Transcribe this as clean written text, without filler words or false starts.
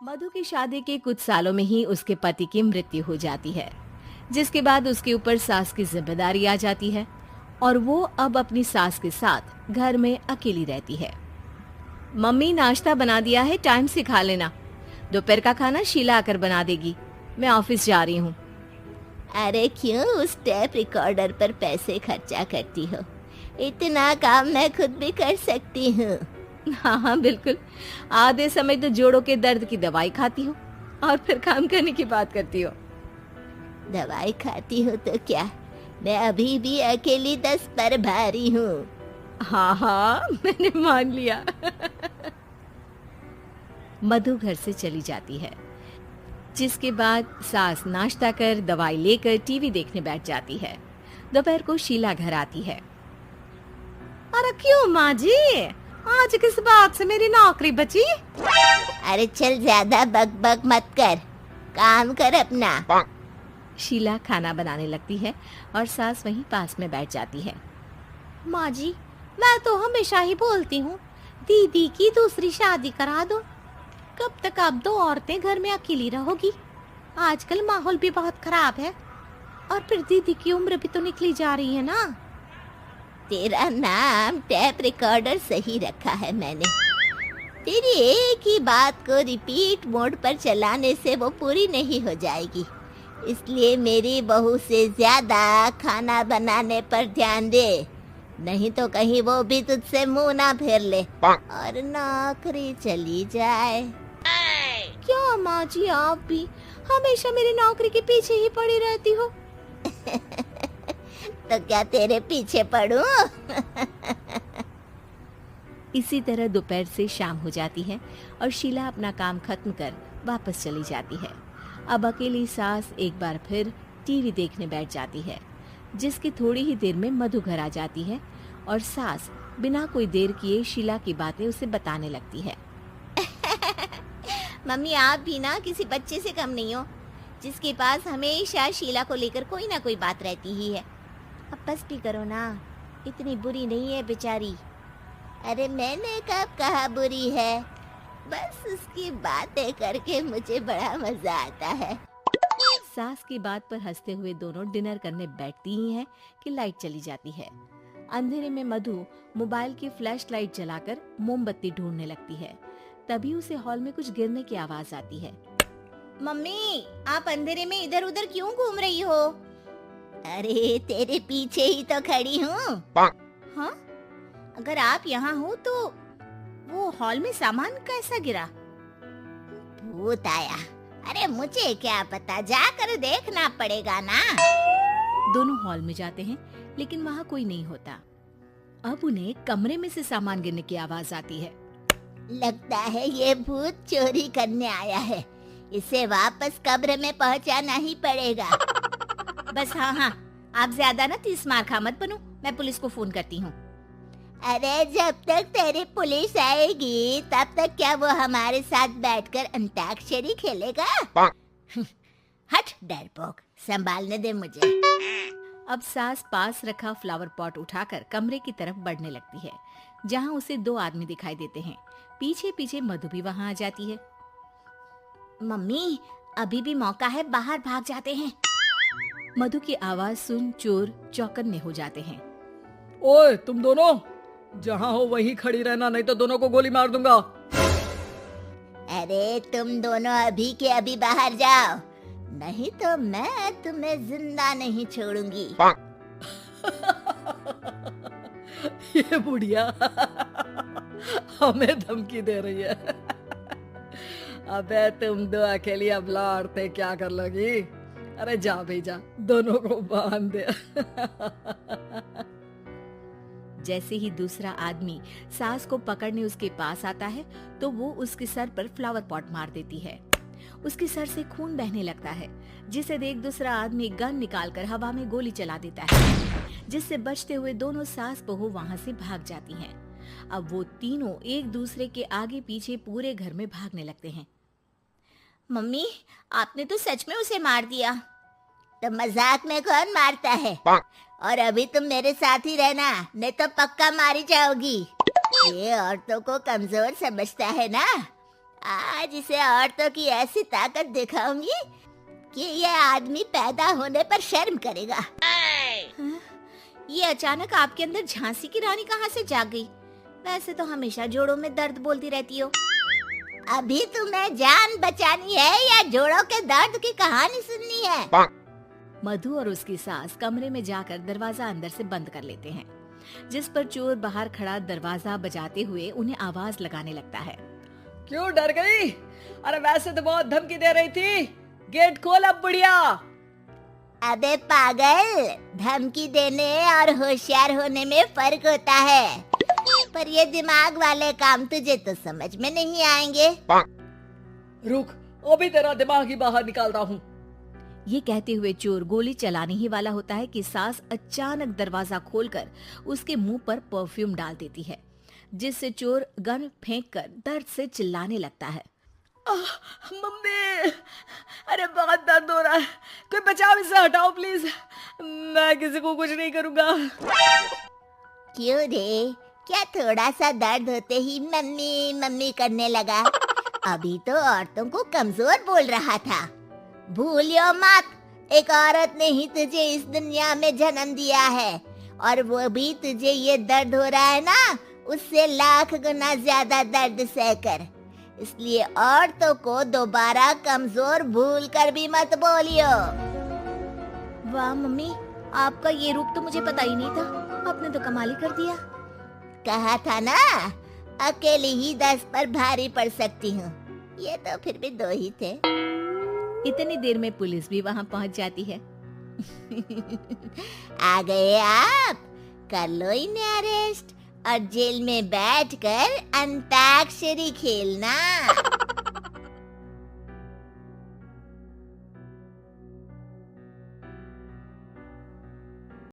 मधु की शादी के कुछ सालों में ही उसके पति की मृत्यु हो जाती है, जिसके बाद उसके ऊपर सास की जिम्मेदारी आ जाती है और वो अब अपनी सास के साथ घर में अकेली रहती है। मम्मी, नाश्ता बना दिया है, टाइम से खा लेना। दोपहर का खाना शीला आकर बना देगी। मैं ऑफिस जा रही हूँ। अरे क्यों उस टेप रिकॉर्डर पर पैसे खर्चा करती हो? इतना काम मैं खुद भी कर सकती हूँ। हाँ हाँ बिल्कुल। आधे समय तो जोड़ों के दर्द की दवाई खाती हो और फिर काम करने की बात करती हो। दवाई खाती हो तो क्या, मैं अभी भी अकेली 10 पर भारी हूँ। हाँ हाँ मैंने मान लिया। मधु घर से चली जाती है, जिसके बाद सास नाश्ता कर दवाई लेकर टीवी देखने बैठ जाती है। दोपहर को शीला घर आती है। अरे क्यों माँ जी, आज किस बात से मेरी नौकरी बची? अरे चल, ज्यादा बक मत कर, काम कर अपना। शीला खाना बनाने लगती है और सास वहीं पास में बैठ जाती है। माँ जी, मैं तो हमेशा ही बोलती हूँ, दीदी की दूसरी शादी करा दो। कब तक आप दो औरतें घर में अकेली रहोगी? आजकल माहौल भी बहुत खराब है और फिर दीदी की उम्र भी तो निकली जा रही है ना। तेरा नाम टेप रिकॉर्डर सही रखा है मैंने। तेरी एक ही बात को रिपीट मोड पर चलाने से वो पूरी नहीं हो जाएगी, इसलिए मेरी बहू से ज्यादा खाना बनाने पर ध्यान दे, नहीं तो कहीं वो भी तुझसे मुंह ना फेर ले और नौकरी चली जाए। क्या माँ जी, आप भी हमेशा मेरी नौकरी के पीछे ही पड़ी रहती हो? तो क्या तेरे पीछे पड़ूं? इसी तरह दोपहर से शाम हो जाती है और शीला अपना काम खत्म कर वापस चली जाती है। अब अकेली सास एक बार फिर टीवी देखने बैठ जाती है, जिसकी थोड़ी ही देर में मधु घर आ जाती है और सास बिना कोई देर किए शीला की बातें उसे बताने लगती है। मम्मी, आप भी ना किसी बच्चे से कम नहीं हो, जिसके पास हमेशा शीला को लेकर कोई ना कोई बात रहती ही है। अब बस भी करो ना, इतनी बुरी नहीं है बेचारी। अरे मैंने कब कहा बुरी है, बस उसकी बातें करके मुझे बड़ा मजा आता है। सास की बात पर हंसते हुए दोनों डिनर करने बैठती ही हैं कि लाइट चली जाती है। अंधेरे में मधु मोबाइल की फ्लैश लाइट जलाकर मोमबत्ती ढूंढने लगती है। तभी उसे हॉल में कुछ गिरने की आवाज आती है। मम्मी, आप अंधेरे में इधर उधर क्यों घूम रही हो? अरे तेरे पीछे ही तो खड़ी हूँ। हाँ? अगर आप यहाँ हो तो वो हॉल में सामान कैसा गिरा? भूत आया। अरे मुझे क्या पता, जाकर देखना पड़ेगा ना। दोनों हॉल में जाते हैं, लेकिन वहाँ कोई नहीं होता। अब उन्हें कमरे में से सामान गिरने की आवाज आती है। लगता है ये भूत चोरी करने आया है, इसे वापस कब्र में पहुंचाना ही पड़ेगा। बस हाँ, आप ज्यादा ना तीस मार खा मत बनो, मैं पुलिस को फोन करती हूँ। अरे जब तक तेरी पुलिस आएगी तब तक क्या वो हमारे साथ बैठकर अंताक्षरी खेलेगा? हट डरपोक, संभालने दे मुझे। अब सास पास रखा फ्लावर पॉट उठाकर कमरे की तरफ बढ़ने लगती है, जहाँ उसे दो आदमी दिखाई देते हैं। पीछे पीछे मधु भी वहाँ आ जाती है। मम्मी, अभी भी मौका है, बाहर भाग जाते हैं। मधु की आवाज सुन चोर चौकन्ने हो जाते हैं। ओए तुम दोनों, जहाँ हो वहीं खड़ी रहना, नहीं तो दोनों को गोली मार दूंगा। अरे तुम दोनों अभी के अभी बाहर जाओ, नहीं तो मैं तुम्हें जिंदा नहीं छोड़ूंगी। ये बुढ़िया हमें धमकी दे रही है। अबे तुम दो अकेली अबला औरतें क्या कर लोगी? अरे जा भेजा, दोनों को बांध दे। जैसे ही दूसरा आदमी सास को पकड़ने उसके पास आता है, तो वो उसके सर पर फ्लावर पॉट मार देती है। उसके सर से खून बहने लगता है, जिसे देख दूसरा आदमी गन निकालकर हवा में गोली चला देता है, जिससे बचते हुए दोनों सास बहू वहां से भाग जाती हैं। अब वो तीनों एक दूसरे के आगे पीछे पूरे घर में भागने लगते हैं। मम्मी, आपने तो सच में उसे मार दिया। तो मजाक में कौन मारता है? और अभी तुम मेरे साथ ही रहना, नहीं तो पक्का मारी जाओगी। ये औरतों को कमजोर समझता है ना। आज इसे औरतों की ऐसी ताकत दिखाऊंगी कि यह आदमी पैदा होने पर शर्म करेगा। ये अचानक आपके अंदर झांसी की रानी कहाँ से जाग गई? वैसे तो हमेशा जोड़ों में दर्द बोलती रहती हो। अभी तुम्हें जान बचानी है या जोड़ों के दर्द की कहानी सुननी है? मधु और उसकी सास कमरे में जाकर दरवाजा अंदर से बंद कर लेते हैं, जिस पर चोर बाहर खड़ा दरवाजा बजाते हुए उन्हें आवाज लगाने लगता है। क्यों डर गई? अरे वैसे तो बहुत धमकी दे रही थी। गेट खोल अब बुढ़िया। अबे पागल, धमकी देने और होशियार होने में फर्क होता है, पर ये दिमाग वाले काम तुझे तो समझ में नहीं आएंगे। रुक, अभी तेरा दिमाग ही बाहर निकालता हूँ। ये कहते हुए चोर गोली चलाने ही वाला होता है कि सास अचानक दरवाजा खोलकर उसके मुंह पर परफ्यूम डाल देती है, जिससे चोर गन फेंककर दर्द से चिल्लाने लगता है। मम्मी, अरे बहुत दर्द हो रहा है, कोई बचाओ, इसे हटाओ प्लीज। मैं किसी को कुछ नहीं करूँगा। क्यों रे, क्या थोड़ा सा दर्द होते ही मम्मी मम्मी करने लगा? अभी तो औरतों को कमजोर बोल रहा था। भूलियो मत, एक औरत ने ही तुझे इस दुनिया में जन्म दिया है, और वो भी तुझे ये दर्द हो रहा है ना, उससे लाख गुना ज्यादा दर्द सहकर। इसलिए औरतों को दोबारा कमजोर भूल कर भी मत बोलियो। वाह मम्मी, आपका ये रूप तो मुझे पता ही नहीं था। आपने तो कमाल ही कर दिया। कहा था ना, अकेली ही 10 पर भारी पड़ सकती हूँ। ये तो फिर भी 2 ही थे। इतनी देर में पुलिस भी वहाँ पहुँच जाती है। आ गए आप, कर लो इन्हें अरेस्ट और जेल में बैठकर अंताक्षरी खेलना।